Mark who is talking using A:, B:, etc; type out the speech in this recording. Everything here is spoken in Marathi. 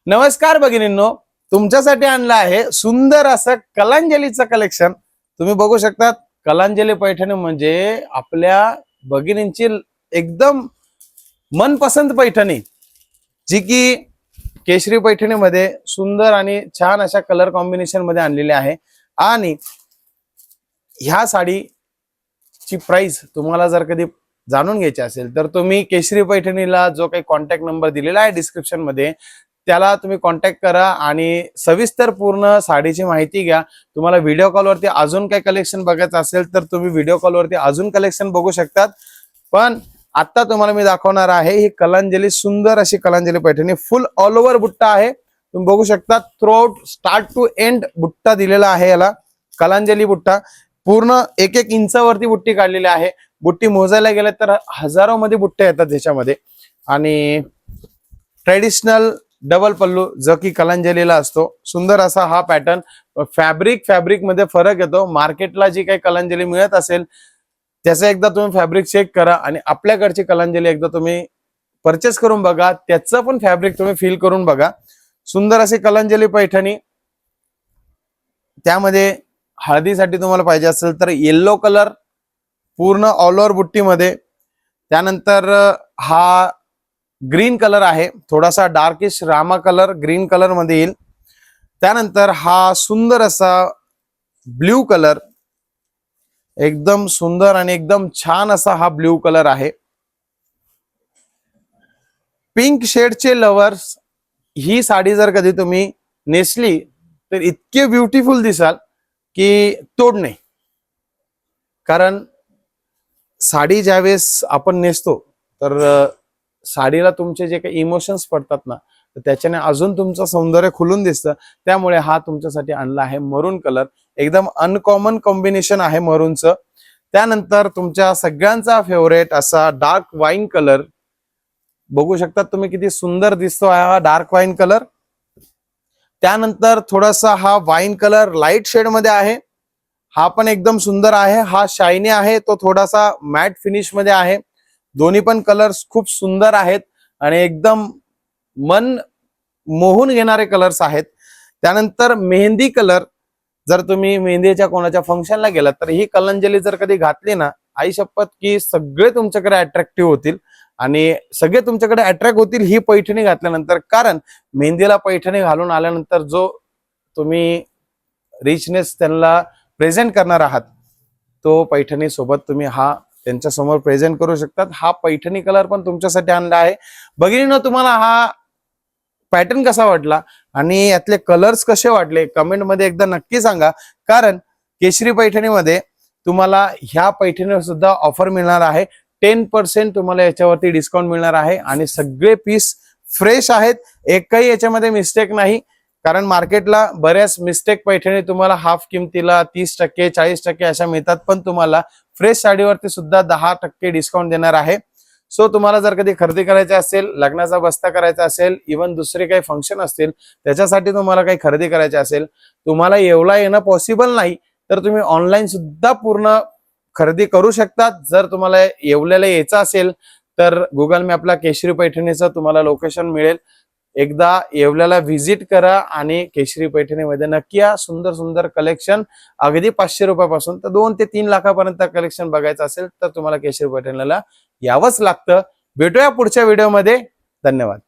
A: नमस्कार भगिनींनो, तुमच्यासाठी आणलं आहे सुंदर असं कलांजलीचं कलेक्शन। तुम्ही बघू शकता कलांजली पैठणी म्हणजे आपल्या भगिनींची एकदम मनपसंत पैठणी, जी की केशरी पैठणी मध्ये सुंदर आणि छान अशा कलर कॉम्बिनेशन मध्ये आणलेली आहे। आणि ह्या साडीची प्राइस तुम्हाला जर कधी जाणून घ्यायची असेल तर तुम्ही केशरी पैठणीला जो काही कॉन्टॅक्ट नंबर दिलेला आहे डिस्क्रिप्शन मध्ये त्याला तुम्ही कॉन्टॅक्ट करा आणि सविस्तर पूर्ण साडीची माहिती घ्या। तुम्हाला व्हिडिओ कॉल वरती अजून काही कलेक्शन बघायचं असेल तर तुम्ही व्हिडिओ कॉल वरती अजून कलेक्शन बघू शकतात। पण आता तुम्हाला मी दाखवणार आहे ही कलांजली, सुंदर अशी Kalanjali Paithani, full all over बुट्टा आहे। तुम्ही बघू शकता थ्रूआउट स्टार्ट टू एंड बुट्टा दिलेला आहे। याला कलांजली बुट्टा पूर्ण 1-1 इंचावरती बुट्टी काढलेली आहे। बुट्टी मोजायला गेले तर हजारो मध्ये बुट्टे येतात त्याच्यामध्ये। आणि ट्रेडिशनल डबल पल्लू जो की कलांजलीला असतो, सुंदर असा हा पॅटर्न। फॅब्रिक मध्ये फरक येतो। मार्केटला जी काही कलांजली मिळत असेल त्याचं एकदा तुम्ही फॅब्रिक चेक करा आणि आपल्याकडची कलांजली एकदा तुम्ही परचेस करून बघा, त्याचं पण फॅब्रिक तुम्ही फील करून बघा। सुंदर अशी कलांजली पैठणी, त्यामध्ये हळदीसाठी तुम्हाला पाहिजे असेल तर येलो कलर पूर्ण ऑल ओव्हर बुट्टीमध्ये, त्यानंतर हा ग्रीन कलर आहे, थोडासा darkish Rama colour green colour मध्ये येईल। त्यानंतर हा सुंदर असा ब्ल्यू कलर, एकदम सुंदर आणि एकदम छान असा हा ब्ल्यू कलर आहे। पिंक शेडचे लवर्स ही साडी जर कधी तुम्ही नेसली तर इतके ब्युटिफुल दिसाल की तोड नाही। कारण साडी ज्यावेळेस आपण नेसतो तर साडीला तुमचे जे काही इमोशन्स पडतात ना, तर त्याच्याने अजून तुमचं सौंदर्य खुलून दिसतं। त्यामुळे हा तुमच्यासाठी आणला आहे मरून कलर, एकदम अनकॉमन कॉम्बिनेशन आहे मरूनचं। त्यानंतर तुमच्या सगळ्यांचा फेवरेट असा डार्क वाईन कलर, बघू शकता तुम्ही किती सुंदर दिसतो हा डार्क वाईन कलर। त्यानंतर थोडासा हा वाईन कलर लाईट शेड मध्ये आहे, हा पण एकदम सुंदर आहे। हा शायनी आहे, तो थोडासा मॅट फिनिश मध्ये आहे। दोन्ही पण कलर्स खूप सुंदर आहेत आणि एकदम मन मोहून घेणारे कलर्स आहेत। त्यानंतर मेहंदी कलर, जर तुम्ही मेहंदीच्या कोणाच्या फंक्शनला गेलात तर ही कलांजली जर कधी घातली ना, आई शपथ की सगळे तुमच्याकडे अट्रॅक्टिव्ह होतील आणि सगळे तुमच्याकडे अट्रॅक्ट होतील ही पैठणी घातल्यानंतर। कारण मेहंदीला पैठणी घालून आल्यानंतर जो तुम्ही रिचनेस त्यांना प्रेझेंट करणार आहात, तो पैठणी सोबत तुम्ही हा त्यांच्या समोर प्रेझेंट करू शकतात। हा पैठणी कलर पण तुमच्यासाठी आणला आहे। भगिनींनो, तुम्हाला हा पॅटर्न कसा वाटला आणि यातले कलर्स कसे वाटले कमेंट मध्ये एकदा नक्की सांगा। कारण केशरी पैठणीमध्ये तुम्हाला ह्या पैठणीवर सुद्धा ऑफर मिळणार आहे, 10% तुम्हाला याच्यावरती डिस्काउंट मिळणार आहे। आणि सगळे पीस फ्रेश आहेत, एकही याच्यामध्ये मिस्टेक नाही। कारण मार्केटला बऱ्याच मिस्टेक पैठणी तुम्हाला हाफ किमतीला 30%, 40% अशा मिळतात, पण तुम्हाला फ्रेश साडीवरती सुद्धा 10% डिस्काउंट देणार आहे। सो तुम्हाला जर कधी खरेदी करायची असेल, लग्नाचा बस्ता करायचा असेल, इवन दुसरे काही फंक्शन असतील त्याच्यासाठी तुम्हाला काही खरेदी करायची असेल, तुम्हाला येवला येणं पॉसिबल नाही तर तुम्ही ऑनलाईन सुद्धा पूर्ण खरेदी करू शकता। जर तुम्हाला येवल्याला यायचं असेल तर गुगल मॅपला केशरी पैठणीचं तुम्हाला लोकेशन मिळेल। एकदा येवल्याला व्हिजिट करा आणि केशरी पैठणीमध्ये नक्की या। सुंदर सुंदर कलेक्शन, अगदी 500 रुपयापासून तर 2 ते 3 लाखापर्यंत कलेक्शन बघायचं असेल तर तुम्हाला केशरी पैठणीला यावंच लागतं। भेटूया पुढच्या व्हिडिओमध्ये, धन्यवाद।